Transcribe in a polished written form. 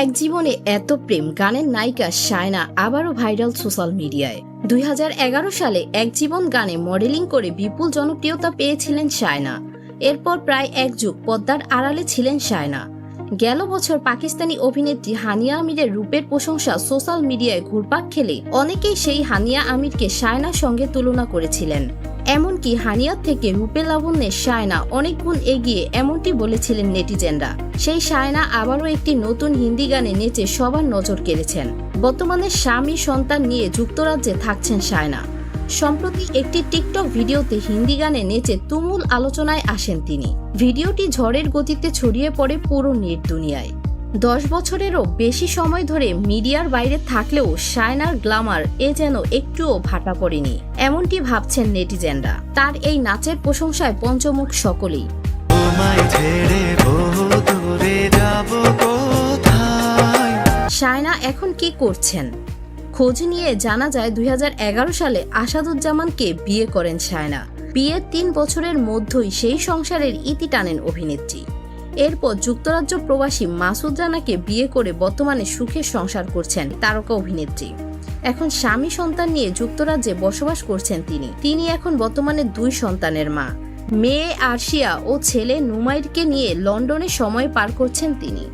এক জীবনে এত প্রেম গানের নায়িকা শায়না আবারও ভাইরাল সোশ্যাল মিডিয়ায়। 2011 সালে এক জীবন গানে মডেলিং করে বিপুল জনপ্রিয়তা পেয়েছিলেন শায়না। এরপর প্রায় এক যুগ পর্দার আড়ালে ছিলেন শায়না। গেল বছর পাকিস্তানি অভিনেত্রী হানিয়া আমিরের রূপের প্রশংসা সোশ্যাল মিডিয়ায় ঘুরপাক খেলে অনেকেই সেই হানিয়া আমিরকে শায়নার সঙ্গে তুলনা করেছিলেন। এমনকি হানিয়ার থেকে রূপে লাবণ্যে শায়না অনেক গুণ এগিয়ে এমনটি বলেছিলেন নেটিজেনরা। সেই শায়না আবারও একটি নতুন হিন্দি গানে নেচে সবার নজর কেড়েছেন। বর্তমানে স্বামী সন্তান নিয়ে যুক্তরাজ্যে থাকছেন শায়না। সম্প্রতি একটি টিকটক ভিডিওতে হিন্দি গানে নেচে তুমুল আলোচনায় আসেন তিনি। ভিডিওটি ঝড়ের গতিতে ছড়িয়ে পড়ে পুরো নেট দুনিয়ায়। 10 বছরেরও বেশি সময় ধরে মিডিয়ার বাইরে থাকলেও শায়নার গ্ল্যামার যেন একটুও ভাটা পড়েনি, এমনটি ভাবছেন নেটিজেনরা। তার এই নাচের প্রশংসায় পঞ্চমুখ সকলেই। শায়না এখন কি করছেন? খোঁজ নিয়ে জানা যায় 2011 সালে আসাদুজ্জামানকে বিয়ে করেন শায়না। বিয়ের 3 বছরের মধ্যেই সেই সংসারের ইতি টানেন অভিনেত্রী। এরপর যুক্তরাজ্য প্রবাসী মাসুদ রানাকে বিয়ে করে বর্তমানে সুখে সংসার করছেন তারকা অভিনেত্রী। এখন স্বামী সন্তান নিয়ে যুক্তরাজ্যে বসবাস করছেন তিনি এখন বর্তমানে 2 সন্তানের মা। মেয়ে আরশিয়া ও ছেলে নুমাইরকে নিয়ে লন্ডনে সময় পার করছেন তিনি।